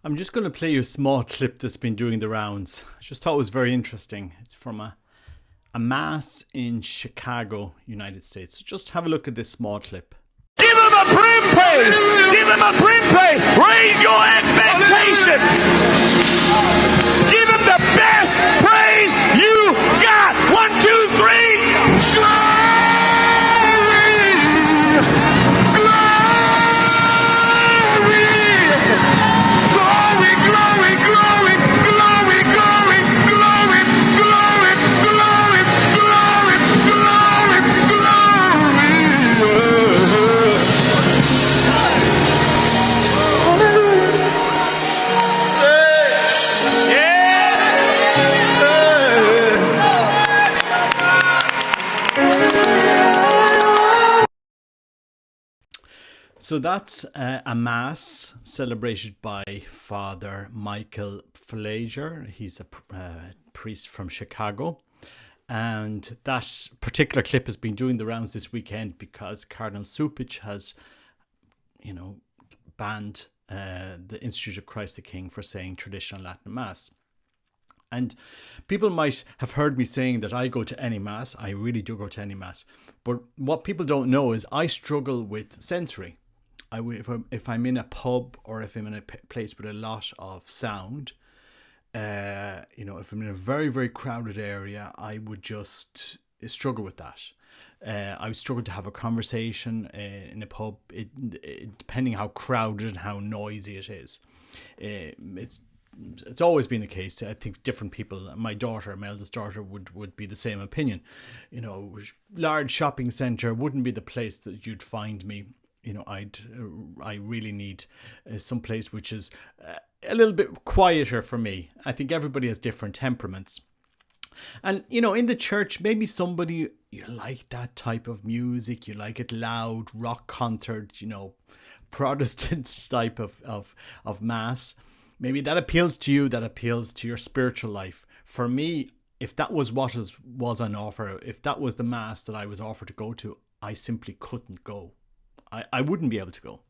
I'm just going to play you a small clip that's been doing the rounds. I just thought it was very interesting. It's from a mass in Chicago, United States. So just have a look at this small clip. Give him a brim praise! Give him a brim praise! Raise your expectation! Give him the best praise you got! 1, 2, 3! Glory! Glory! Glory! Glory! Glory! Glory! Glory! Glory! Glory! Glory! Glory! Glory! So that's a mass celebrated by Father Michael Flager. He's a priest from Chicago. And that particular clip has been doing the rounds this weekend because Cardinal Cupich has, banned the Institute of Christ the King for saying traditional Latin Mass. And people might have heard me saying that I go to any Mass. I really do go to any Mass. But what people don't know is I struggle with sensory. If I'm in a pub or if I'm in a place with a lot of sound, if I'm in a very, very crowded area, I would just struggle with that. I would struggle to have a conversation in a pub, depending how crowded and how noisy it is. It's always been the case. I think different people, my eldest daughter, would be the same opinion. Large shopping centre wouldn't be the place that you'd find me. I really need some place which is a little bit quieter for me. I think everybody has different temperaments. And, in the church, maybe somebody, you like that type of music, you like it loud, rock concert, Protestant type of mass. Maybe that appeals to you, that appeals to your spiritual life. For me, if that was what was on offer, if that was the mass that I was offered to go to, I simply couldn't go. I wouldn't be able to go.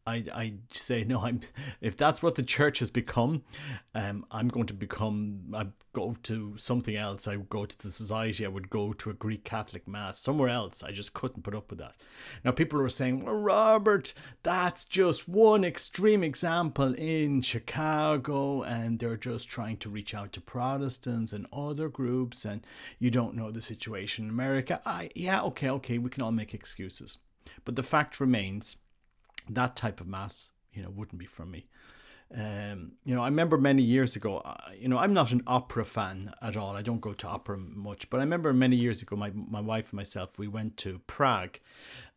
I'd say no. If that's what the church has become, I'm going to become. I go to something else. I would go to the society. I would go to a Greek Catholic mass somewhere else. I just couldn't put up with that. Now people are saying, "Well, Robert, that's just one extreme example in Chicago, and they're just trying to reach out to Protestants and other groups, and you don't know the situation in America." Okay, we can all make excuses, but the fact remains. That type of mass, wouldn't be for me. I remember many years ago, I'm not an opera fan at all. I don't go to opera much, but I remember many years ago, my wife and myself, we went to Prague,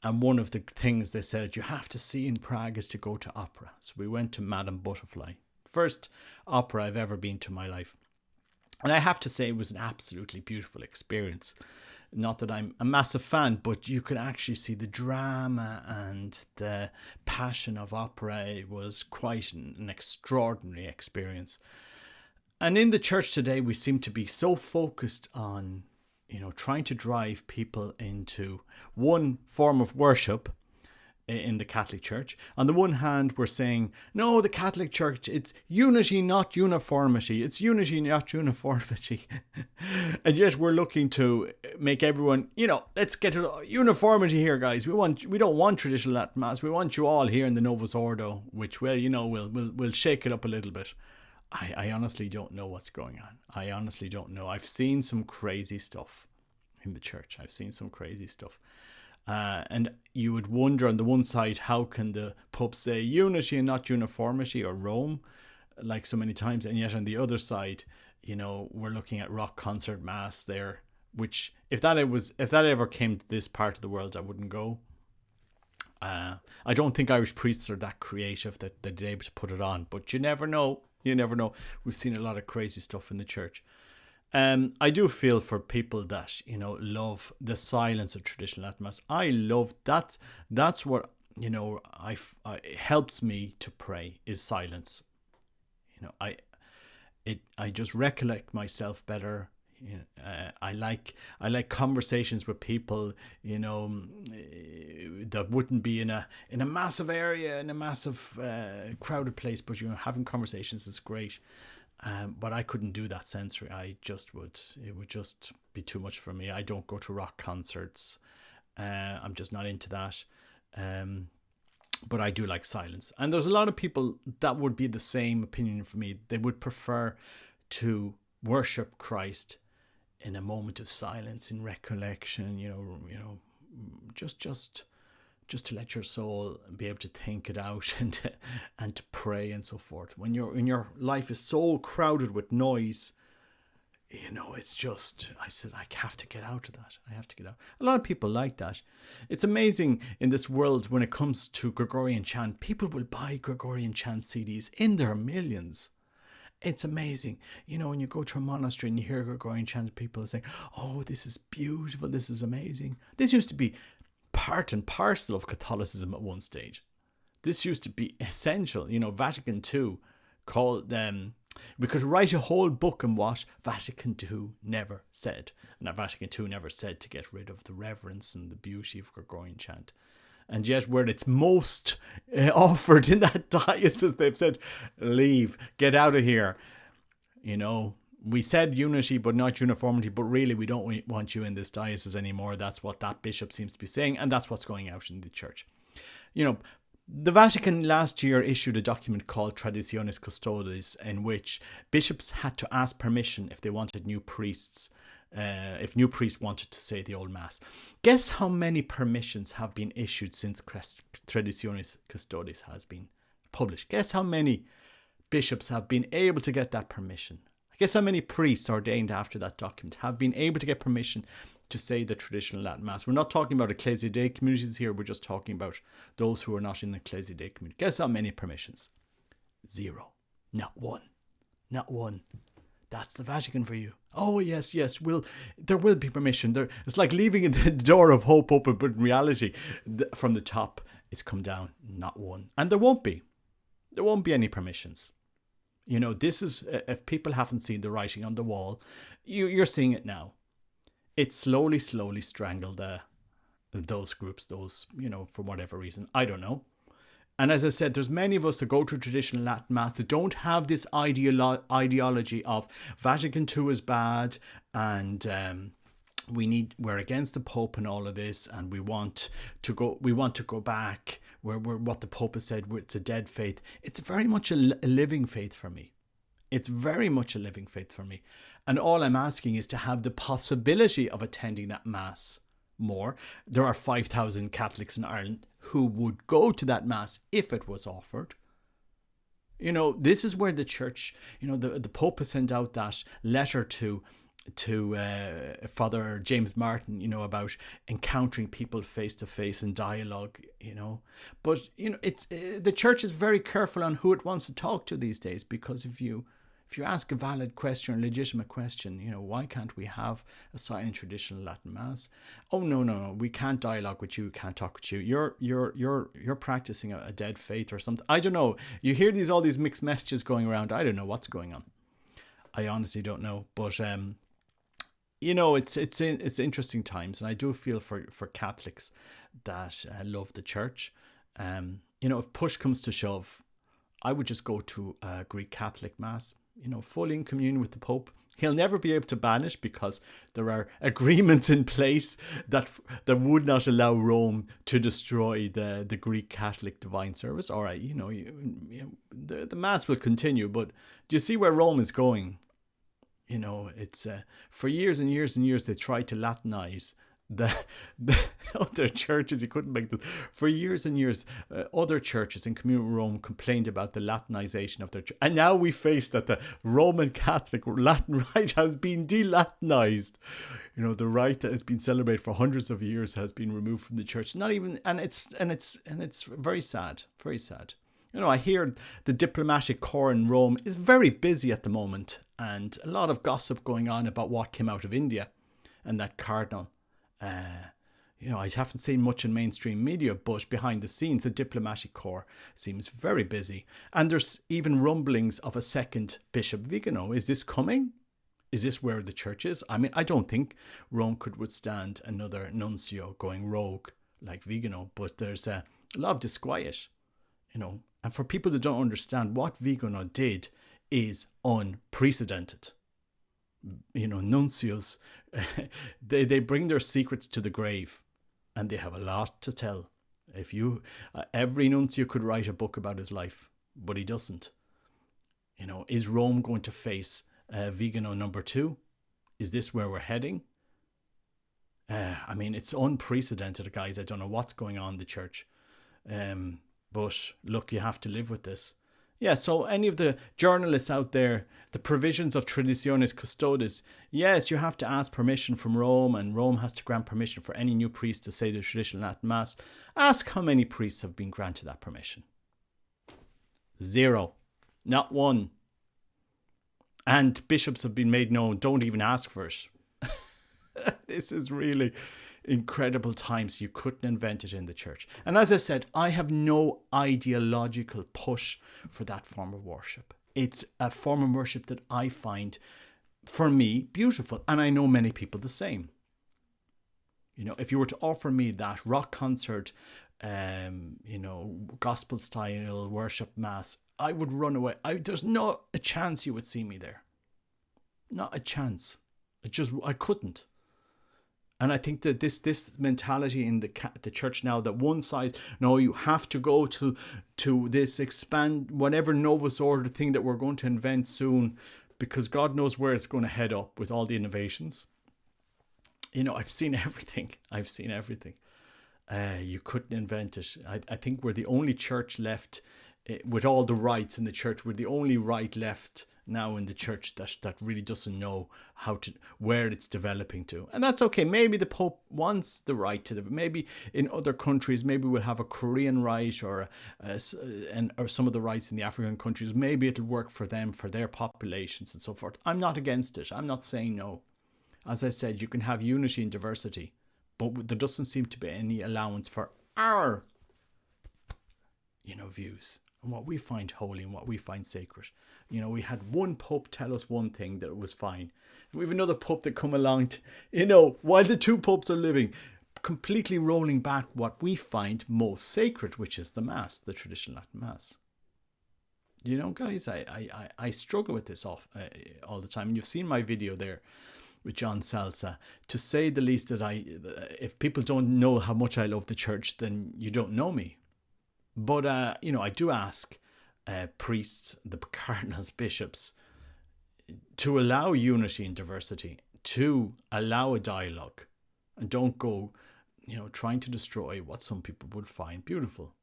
and one of the things they said you have to see in Prague is to go to opera. So we went to Madame Butterfly, first opera I've ever been to in my life. And I have to say it was an absolutely beautiful experience. Not that I'm a massive fan, but you could actually see the drama and the passion of opera. It was quite an extraordinary experience. And in the church today, we seem to be so focused on, trying to drive people into one form of worship in the Catholic Church. On the one hand, we're saying, no, the Catholic Church, it's unity, not uniformity. It's unity, not uniformity. And yet we're looking to make everyone, let's get uniformity here, guys. We don't want traditional Latin Mass. We want you all here in the Novus Ordo, which, we'll shake it up a little bit. I honestly don't know what's going on. I honestly don't know. I've seen some crazy stuff in the church. And you would wonder on the one side, how can the Pope say unity and not uniformity, or Rome, like so many times? And yet on the other side, we're looking at rock concert mass there, which if that ever came to this part of the world, I wouldn't go. I don't think Irish priests are that creative that they're able to put it on, but you never know. We've seen a lot of crazy stuff in the church. I do feel for people that, love the silence of traditional Latin Mass. I love that. That's what, it helps me to pray, is silence. I just recollect myself better, I like conversations with people, that wouldn't be in a massive area, in a massive crowded place, but having conversations is great. But I couldn't do that sensory. It would just be too much for me. I don't go to rock concerts. I'm just not into that. But I do like silence. And there's a lot of people that would be the same opinion for me. They would prefer to worship Christ in a moment of silence, in recollection, just to let your soul be able to think it out and to pray and so forth. When your life is so crowded with noise, it's just, I said, I have to get out of that. I have to get out. A lot of people like that. It's amazing in this world when it comes to Gregorian chant. People will buy Gregorian chant CDs in their millions. It's amazing. When you go to a monastery and you hear Gregorian chant, people are saying, oh, this is beautiful. This is amazing. This used to be part and parcel of Catholicism at one stage. This used to be essential. Vatican II called them, we could write a whole book on what Vatican II never said. And Vatican II never said to get rid of the reverence and the beauty of Gregorian chant. And yet where it's most offered in that diocese, they've said, leave, get out of here. We said unity, but not uniformity. But really, we don't want you in this diocese anymore. That's what that bishop seems to be saying. And that's what's going out in the church. The Vatican last year issued a document called Traditionis Custodes, in which bishops had to ask permission if they wanted new priests, if new priests wanted to say the old Mass. Guess how many permissions have been issued since Traditionis Custodes has been published? Guess how many bishops have been able to get that permission? Guess how many priests ordained after that document have been able to get permission to say the traditional Latin Mass? We're not talking about Ecclesia Dei communities here. We're just talking about those who are not in the Ecclesia Dei community. Guess how many permissions? 0. Not one. Not one. That's the Vatican for you. Oh, yes. There will be permission. It's like leaving the door of hope open, but in reality, from the top, it's come down. Not one. And there won't be. There won't be any permissions. This is, if people haven't seen the writing on the wall, you're seeing it now. It slowly strangled those groups, for whatever reason. I don't know. And as I said, there's many of us that go to traditional Latin Mass that don't have this ideology of Vatican II is bad and we're against the Pope and all of this, and we want to go back where what the Pope has said, where it's a dead faith. It's very much a living faith for me. It's very much a living faith for me. And all I'm asking is to have the possibility of attending that Mass more. There are 5,000 Catholics in Ireland who would go to that Mass if it was offered. This is where the church, the Pope has sent out that letter to Father James Martin, about encountering people face to face in dialogue, But, it's the church is very careful on who it wants to talk to these days, because if you ask a valid question, a legitimate question, why can't we have a silent traditional Latin Mass? Oh, no, we can't dialogue with you, can't talk with you. You're practicing a dead faith or something. I don't know. You hear all these mixed messages going around. I don't know what's going on. I honestly don't know. But it's interesting times, and I do feel for Catholics that love the church. If push comes to shove, I would just go to a Greek Catholic Mass, fully in communion with the Pope. He'll never be able to ban it because there are agreements in place that would not allow Rome to destroy the Greek Catholic divine service. All right, the Mass will continue, but do you see where Rome is going? It's for years and years and years they tried to Latinize the other churches. You couldn't make them. For years and years, other churches in communion with Rome complained about the Latinization of their church. And now we face that the Roman Catholic Latin rite has been de-Latinized. The rite that has been celebrated for hundreds of years has been removed from the church. Not even, and it's very sad, very sad. I hear the diplomatic corps in Rome is very busy at the moment, and a lot of gossip going on about what came out of India and that cardinal. I haven't seen much in mainstream media, but behind the scenes, the diplomatic corps seems very busy. And there's even rumblings of a second Bishop Vigano. Is this coming? Is this where the church is? I mean, I don't think Rome could withstand another nuncio going rogue like Vigano, but there's a lot of disquiet, you know. And for people that don't understand, what Vigano did is unprecedented. You know, nuncios, they bring their secrets to the grave, and they have a lot to tell. If you, every nuncio could write a book about his life, but he doesn't. You know, is Rome going to face Vigano number 2? Is this where we're heading? I mean, it's unprecedented, guys. I don't know what's going on in the church. But look, you have to live with this. Yeah, so any of the journalists out there, the provisions of Traditionis Custodes, yes, you have to ask permission from Rome, and Rome has to grant permission for any new priest to say the traditional Latin Mass. Ask how many priests have been granted that permission. 0. Not 1. And bishops have been made known, don't even ask for it. This is really incredible times. You couldn't invent it in the church. And as I said, I have no ideological push for that form of worship. It's a form of worship that I find, for me, beautiful. And I know many people the same. You know, if you were to offer me that rock concert, you know, gospel style worship mass, I would run away. There's not a chance you would see me there. Not a chance. I couldn't. And I think that this mentality in the church now, that one side, no, you have to go to this expand whatever Novus Ordo thing that we're going to invent soon, because God knows where it's going to head up with all the innovations. You know, I've seen everything. You couldn't invent it. I think we're the only church left with all the rights in the church. We're the only right left now in the church that really doesn't know where it's developing to. And that's okay. Maybe the Pope wants the right to maybe in other countries, maybe we'll have a Korean right or some of the rights in the African countries. Maybe it'll work for them, for their populations and so forth. I'm not against it. I'm not saying no. As I said, you can have unity and diversity, but there doesn't seem to be any allowance for our, views and what we find holy and what we find sacred. You know, we had one pope tell us one thing that was fine. And we have another pope that come along, while the two popes are living, completely rolling back what we find most sacred, which is the Mass, the traditional Latin Mass. You know, guys, I struggle with this all the time. And you've seen my video there with John Salsa. To say the least, that if people don't know how much I love the church, then you don't know me. But, I do ask priests, the cardinals, bishops, to allow unity and diversity, to allow a dialogue, and don't go, trying to destroy what some people would find beautiful.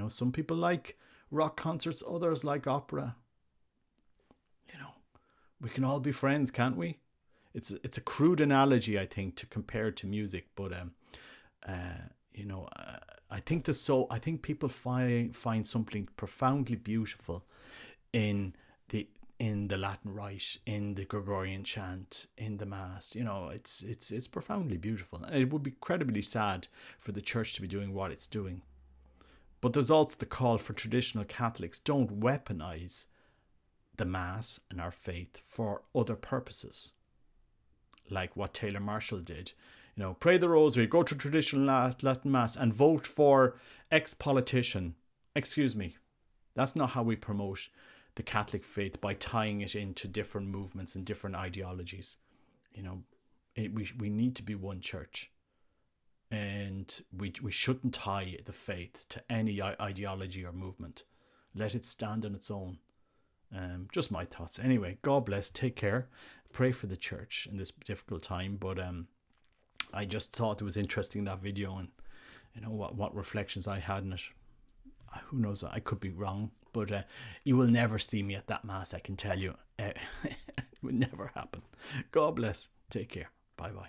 Some people like rock concerts, others like opera. We can all be friends, can't we? It's a crude analogy, I think, to compare to music, but I think people find something profoundly beautiful in the Latin Rite, in the Gregorian chant, in the Mass. It's profoundly beautiful, and it would be incredibly sad for the church to be doing what it's doing. But there's also the call for traditional Catholics: don't weaponize the Mass and our faith for other purposes, like what Taylor Marshall did. Pray the rosary, go to traditional Latin Mass and vote for ex-politician. Excuse me. That's not how we promote the Catholic faith, by tying it into different movements and different ideologies. We need to be one church. And we shouldn't tie the faith to any ideology or movement. Let it stand on its own. Just my thoughts. Anyway, God bless. Take care. Pray for the church in this difficult time. But I just thought it was interesting, that video, and what reflections I had in it. Who knows? I could be wrong, but you will never see me at that Mass, I can tell you. It would never happen. God bless. Take care. Bye bye.